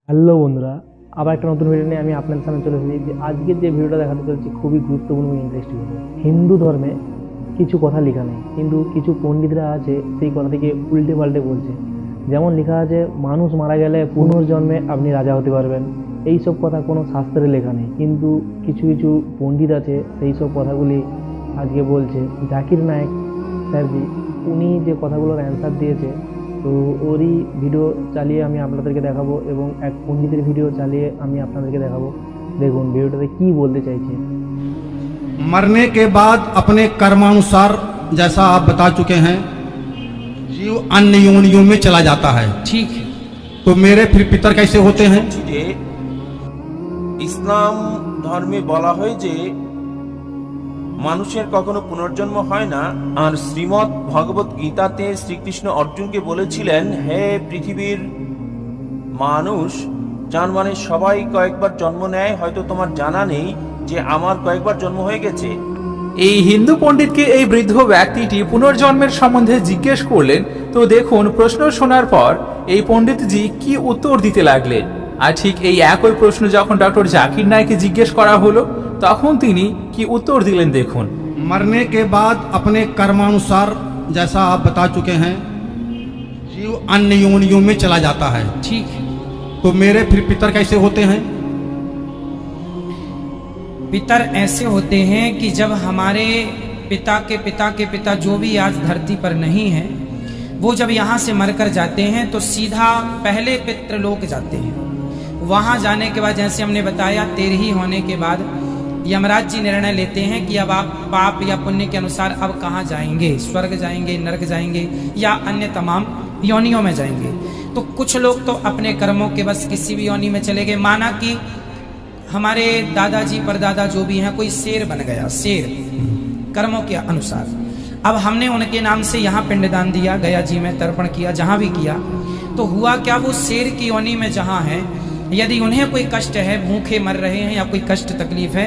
Hello বন্ধুরা, আবার একটা নতুন ভিডিও নিয়ে আমি আপনাদের সামনে চলে এসেছি। যে আজকের যে ভিডিওটা দেখাতে চলেছি খুবই গুরুত্বপূর্ণ এবং ইন্টারেস্টিং ভিডিও। হিন্দু ধর্মে কিছু কথা লেখা নেই, কিন্তু কিছু পণ্ডিতরা আছে সেই কথা থেকে উল্টে পাল্টে বলছে। যেমন লেখা আছে, মানুষ মারা গেলে পুনর্জন্মে আপনি রাজা হতে পারবেন। এই সব কথা কোনো শাস্ত্রে লেখা নেই, কিন্তু কিছু কিছু পণ্ডিত আছে সেই সব কথাগুলি আজকে বলছে। জাকির নায়েক স্যারজি উনি যে কথাগুলোর অ্যান্সার দিয়েছে, তো ওরই ভিডিও চালিয়ে আমি আপনাদেরকে দেখাবো এবং এক পণ্ডিতের ভিডিও চালিয়ে আমি আপনাদেরকে দেখাবো। দেখুন ভিডিওটাতে কি বলতে চাইছে। मरने के बाद अपने कर्मानुसार, जैसा आप बता चुके हैं, जीव अन्य योनियों में चला जाता है। ठीक है। तो मेरे फिर पितर कैसे होते हैं? যে ইসলাম ধর্মে বলা হয় যে মানুষের কখনো পুনর্জন্ম হয় না। আর শ্রীমদ্ ভগবত গীতাতে শ্রীকৃষ্ণ অর্জুনকে বলেছিলেন, হে পৃথিবীর মানুষ, যার মানে সবাই কয়েকবার জন্ম নেয়, হয়তো তোমার জানা নেই যে আমার কয়েকবার জন্ম হয়ে গেছে। এই হিন্দু পণ্ডিতকে এই বৃদ্ধ ব্যক্তিটি পুনর্জন্মের সম্বন্ধে জিজ্ঞেস করলেন। তো দেখুন, প্রশ্ন শোনার পর এই পণ্ডিতজি কি উত্তর দিতে লাগলেন। আর ঠিক এই একই প্রশ্ন যখন ডক্টর জাকির নায়েককে জিজ্ঞেস করা হলো, তখন তিনি কি উত্তর দিলেন দেখুন। मरने के बाद अपने कर्मानुसार, जैसा आप बता चुके हैं, जीव अन्य योनियों में चला जाता है। ठीक है। तो मेरे फिर पितर कैसे होते हैं? पितर ऐसे होते हैं कि जब हमारे पिता के पिता के पिता जो भी आज धरती पर नहीं है, वो जब यहाँ से मरकर जाते हैं तो सीधा पहले पितृलोक जाते हैं। वहाँ जाने के बाद, जैसे हमने बताया, 13 होने के बाद यमराज जी निर्णय लेते हैं कि अब आप पाप या पुण्य के अनुसार अब कहाँ जाएंगे, स्वर्ग जाएंगे, नरक जाएंगे या अन्य तमाम योनियों में जाएंगे। तो कुछ लोग तो अपने कर्मों के बस किसी भी योनि में चले गए। माना कि हमारे दादाजी परदादा जो भी हैं, कोई शेर बन गया, शेर कर्मों के अनुसार। अब हमने उनके नाम से यहाँ पिंडदान दिया, गया जी में तर्पण किया, जहाँ भी किया, तो हुआ क्या, वो शेर की योनि में जहाँ है, यदि उन्हें कोई कष्ट है, भूखे मर रहे हैं या कोई कष्ट तकलीफ है,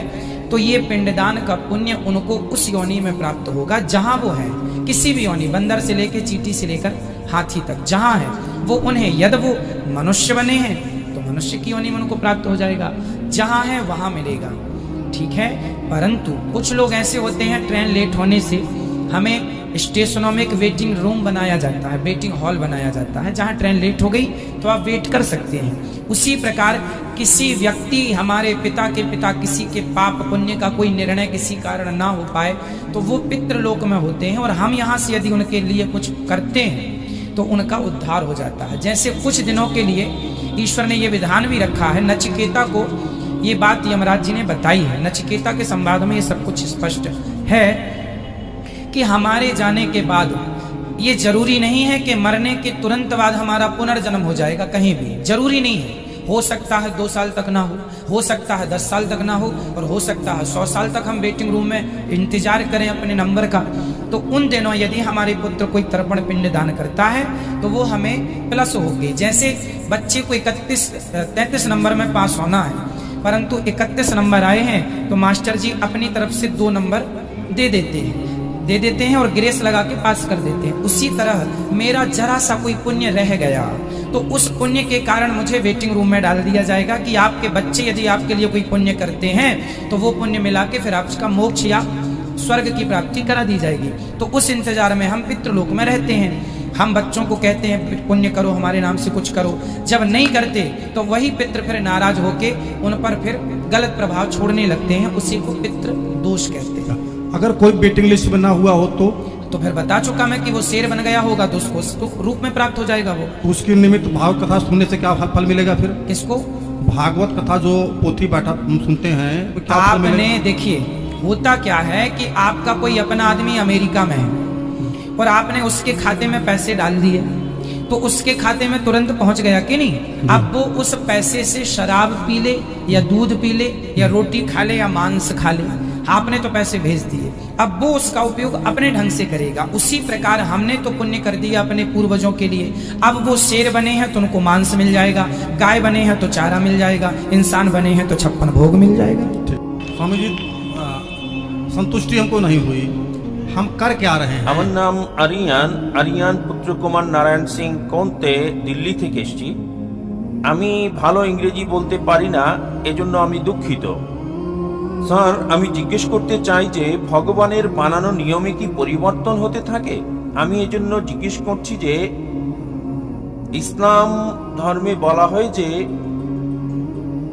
तो ये पिंडदान का पुण्य उनको उस योनि में प्राप्त होगा जहाँ वो है। किसी भी योनि, बंदर से लेकर चींटी से लेकर हाथी तक जहाँ है वो उन्हें, यदि वो मनुष्य बने हैं तो मनुष्य की योनि में उनको प्राप्त हो जाएगा, जहाँ है वहाँ मिलेगा। ठीक है। परंतु कुछ लोग ऐसे होते हैं, ट्रेन लेट होने से हमें स्टेशनों में एक वेटिंग रूम बनाया जाता है, वेटिंग हॉल बनाया जाता है, जहाँ ट्रेन लेट हो गई तो आप वेट कर सकते हैं। उसी प्रकार किसी व्यक्ति, हमारे पिता के पिता, किसी के पाप पुण्य का कोई निर्णय किसी कारण ना हो पाए तो वो पितृलोक में होते हैं, और हम यहाँ से यदि उनके लिए कुछ करते हैं तो उनका उद्धार हो जाता है। जैसे कुछ दिनों के लिए ईश्वर ने ये विधान भी रखा है, नचिकेता को ये बात यमराज जी ने बताई है। नचिकेता के संवाद में ये सब कुछ स्पष्ट है कि हमारे जाने के बाद ये जरूरी नहीं है कि मरने के तुरंत बाद हमारा पुनर्जन्म हो जाएगा, कहीं भी जरूरी नहीं है। हो सकता है 2 साल तक ना हो सकता है 10 साल तक ना हो, और हो सकता है 100 साल तक हम वेटिंग रूम में इंतजार करें अपने नंबर का। तो उन दिनों यदि हमारे पुत्र कोई तर्पण पिंड दान करता है तो वो हमें प्लस होगी। जैसे बच्चे को 33 नंबर में पास होना है, परंतु 31 नंबर आए हैं तो मास्टर जी अपनी तरफ से 2 नंबर दे देते हैं और ग्रेस लगा के पास कर देते हैं। उसी तरह मेरा जरा सा कोई पुण्य रह गया तो उस पुण्य के कारण मुझे वेटिंग रूम में डाल दिया जाएगा कि आपके बच्चे यदि आपके लिए कोई पुण्य करते हैं तो वो पुण्य मिला के फिर आपका मोक्ष या स्वर्ग की प्राप्ति करा दी जाएगी। तो उस इंतजार में हम पितृलोक में रहते हैं। हम बच्चों को कहते हैं पुण्य करो, हमारे नाम से कुछ करो। जब नहीं करते तो वही पितृ फिर नाराज होके उन पर फिर गलत प्रभाव छोड़ने लगते हैं, उसी को पितृ दोष कहते हैं। अगर कोई वेटिंग लिस्ट में ना हुआ हो तो फिर बता चुका मैं कि वो शेर बन गया होगा तो उसको रूप में प्राप्त हो जाएगा। वो उसके निमित्त भाव कथा सुनने से क्या फल मिलेगा? फिर किसको? भागवत कथा जो पोथी बैठा सुनते हैं, तो क्या फल आपने मिलेगा? देखिए, होता क्या है कि आपका कोई अपना आदमी अमेरिका में है और आपने उसके खाते में पैसे डाल दिए तो उसके खाते में तुरंत पहुंच गया कि नहीं? अब वो उस पैसे से शराब पी ले या दूध पी ले या रोटी खा ले या मांस खा ले, आपने तो पैसे भेज दिए, अब वो उसका उपयोग अपने ढंग से करेगा। उसी प्रकार हमने तो पुण्य कर दिया अपने पूर्वजों के लिए, अब वो शेर बने हैं तो उनको मांस मिल जाएगा, गाय बने हैं तो चारा मिल जाएगा, इंसान बने हैं तो 56 भोग मिल जाएगा। स्वामी जी, संतुष्टि हमको नहीं हुई, हम कर क्या रहे हैं? আমার নাম আরিয়ান পুত্র কুমার নারায়ণ সিং কোন্তে, দিল্লি থেকে এসেছি। আমি ভালো ইংরেজি বলতে পারি না, এজন্য আমি দুঃখিত। স্যার, আমি জিজ্ঞেস করতে চাই যে ভগবানের বানানো নিয়মে কি পরিবর্তন হতে থাকে? আমি এজন্য জিজ্ঞেস করছি যে ইসলাম ধর্মে বলা হয় যে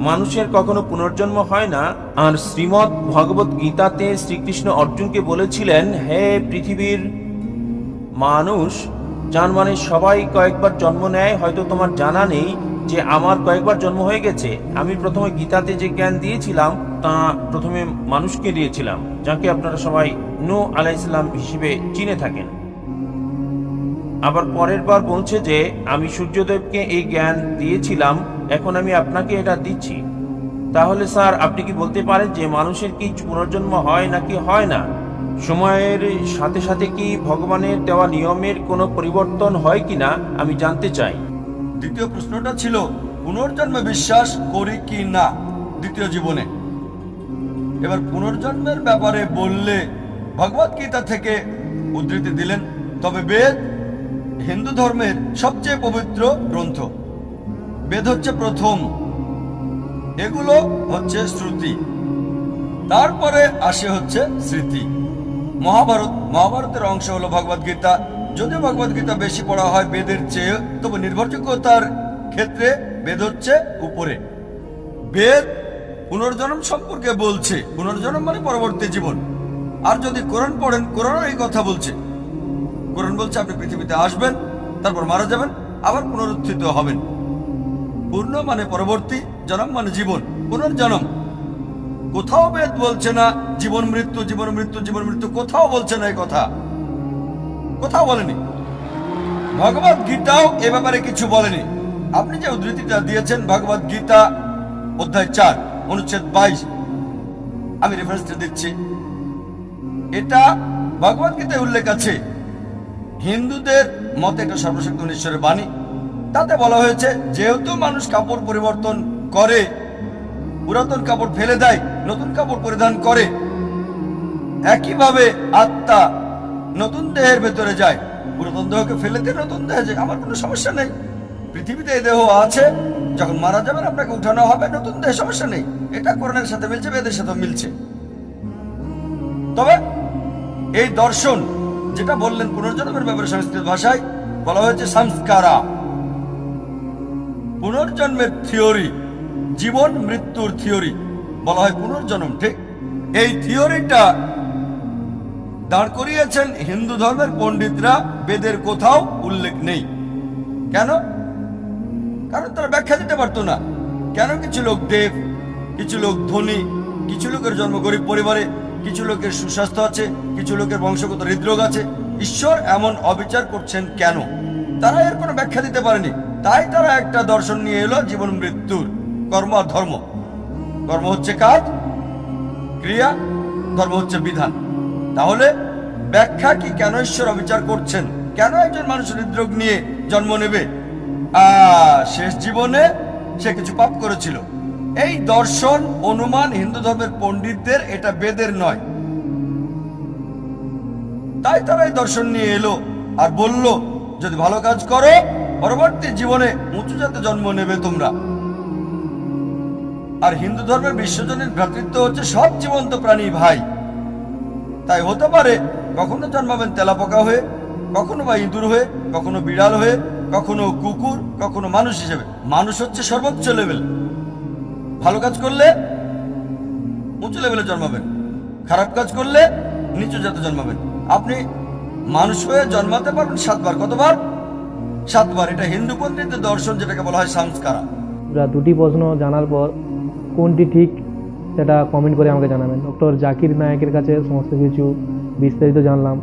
মানুষের কখনো পুনর্জন্ম হয় না, আর শ্রীমদ্ ভগবত গীতাতে শ্রীকৃষ্ণ অর্জুনকে বলেছিলেন, হে পৃথিবীর মানুষ, যার মানে সবাই কয়েকবার জন্ম নেয়। হয়তো তোমার জানা নেই যে আমার কয়েকবার জন্ম হয়ে গেছে। আমি প্রথমে গীতাতে যে জ্ঞান দিয়েছিলাম তা প্রথমে মানুষকে দিয়েছিলাম, যাকে আপনারা সবাই নূহ আলাইহিস সালাম হিসেবে চিনে থাকেন। আবার পরের বার বলছে যে আমি সূর্যদেবকে এই জ্ঞান দিয়েছিলাম, এখন আমি আপনাকে এটা দিচ্ছি। তাহলে স্যার, আপনি কি বলতে পারেন যে মানুষের কি পুনর্জন্ম হয় নাকি হয় না? সময়ের সাথে সাথে কি ভগবানের দেওয়া নিয়মের কোনো পরিবর্তন হয় কিনা আমি জানতে চাই। দ্বিতীয় প্রশ্নটা ছিল পুনর্জন্মে বিশ্বাস করি কি না দ্বিতীয় জীবনে। এবার পুনর্জন্মের ব্যাপারে বললে ভগবত গীতা থেকে উদ্ধৃতি দিলেন, তবে বেদ হিন্দু ধর্মের সবচেয়ে পবিত্র গ্রন্থ। বেদ হচ্ছে প্রথম, এগুলো হচ্ছে শ্রুতি, তারপরে আসে হচ্ছে স্মৃতি। মহাভারতের অংশ হলো ভগবত গীতা। যদিও ভগবত গীতা বেশি পড়া হয় বেদের চেয়ে, তবে নির্ভরযোগ্যতার ক্ষেত্রে বেদ হচ্ছে উপরে। বেদ পুনর্জন্ম সম্পর্কে বলছে, পুনর্জন্ম মানে পরবর্তী জীবন। আর যদি কোরআন পড়েন, কোরআনও এই কথা বলছে। কোরআন বলছে আপনি পৃথিবীতে আসবেন, তারপর মারা যাবেন, আবার পুনরুত্থিত হবেন। পূর্ণ মানে পরবর্তী, জন্ম মানে জীবন, পুনর্জন্ম। কোথাও বেদ বলছে না জীবন মৃত্যু, জীবন মৃত্যু, জীবন মৃত্যু, কোথাও বলছে না এই কথা, কোথাও বলেনি। ভগবত গীতাও এ ব্যাপারে কিছু বলেনি। আপনি যে উদ্ধৃতিটা দিয়েছেন ভগবত গীতা অধ্যায় 4 অনুচ্ছেদ 22, আমি রেফারেন্সটা দিচ্ছি। এটা ভগবত গীতায় উল্লেখ আছে। হিন্দুদের মতে এটা সর্বশক্ত ঈশ্বরের বাণী। তাতে বলা হয়েছে যেহেতু মানুষ কাপড় পরিবর্তন করে, পুরাতন কাপড় ফেলে দেয়, নতুন কাপড় পরিধান করে, একইভাবে আত্মা নতুন দেহের ভেতরে যায়। পুরাতন দেহকে ফেলে দিয়ে নতুন দেহে যায়, আমার কোনো সমস্যা নেই। পৃথিবীতে এই দেহ আছে, যখন মারা যাবেন আপনাকে উঠানো হবে নতুন দেহে, সমস্যা নেই। এটা কোরআনের সাথে মিলছে, বেদের সাথে মিলছে। তবে এই দর্শন যেটা বললেন পুনর্জন্মের ব্যাপারে সংস্কৃত ভাষায় বলা হয়েছে সংস্কারা, পুনর্জন্মের থিওরি, জীবন মৃত্যুর থিওরি বলা হয় পুনর্জন্ম। ঠিক এই থিওরিটা দাঁড় করিয়েছেন হিন্দু ধর্মের পণ্ডিতরা, বেদের কোথাও উল্লেখ নেই। কেন? কারণ তারা ব্যাখ্যা দিতে পারতো না। কেন কিছু লোক দেব, কিছু লোক ধনী, কিছু লোকের জন্ম গরিব পরিবারে, কিছু লোকের সুস্বাস্থ্য আছে, কিছু লোকের বংশগত হৃদরোগ আছে, ঈশ্বর এমন অবিচার করছেন কেন? তারা এর কোনো ব্যাখ্যা দিতে পারেনি। তাই তারা একটা দর্শন নিয়ে এলো জীবন মৃত্যুর, কর্ম আর ধর্ম। কর্ম হচ্ছে কাজ, ক্রিয়া, ধর্ম হচ্ছে বিধান। তাহলে ব্যাখ্যা কি কেন ঈশ্বর অবিচার করছেন? কেন একজন মানুষ হৃদরোগ নিয়ে জন্ম নেবে? শেষ জীবনে সে কিছু পাপ করেছিল। এই দর্শন অনুমান হিন্দু ধর্মের পণ্ডিতদের, এটা বেদের নয়। তাই তারা এই দর্শন নিয়ে এলো আর বলল যদি ভালো কাজ করো পরবর্তী জীবনে উঁচু জাতে জন্ম নেবে তোমরা। আর হিন্দু ধর্মের বিশ্বজনীন ভ্রাতৃত্ব হচ্ছে সব জীবন্ত প্রাণী ভাই। তাই হতে পারে কখনো জন্মাবেন তেলাপোকা হয়ে, কখনো বা ইঁদুর হয়ে, কখনো বিড়াল হয়ে, কখনো কুকুর, কখনো মানুষ হিসেবে। মানুষ হচ্ছে সর্বোচ্চ লেভেল। ভালো কাজ করলে উঁচু লেভেলে জন্মাবেন, খারাপ কাজ করলে নিচু জাতে জন্মাবেন। আপনি মানুষ হয়ে জন্মাতে পারবেন 7 বার। কতবার? 7 বার। এটা হিন্দু পণ্ডিতদের দর্শন, যেটাকে বলা হয় সংস্কারা। দুটি প্রশ্ন জানার পর কোনটি ঠিক সেটা কমেন্ট করে আমাকে জানাবেন। ডক্টর জাকির নায়েকের কাছে সমস্ত কিছু বিস্তারিত জানলাম।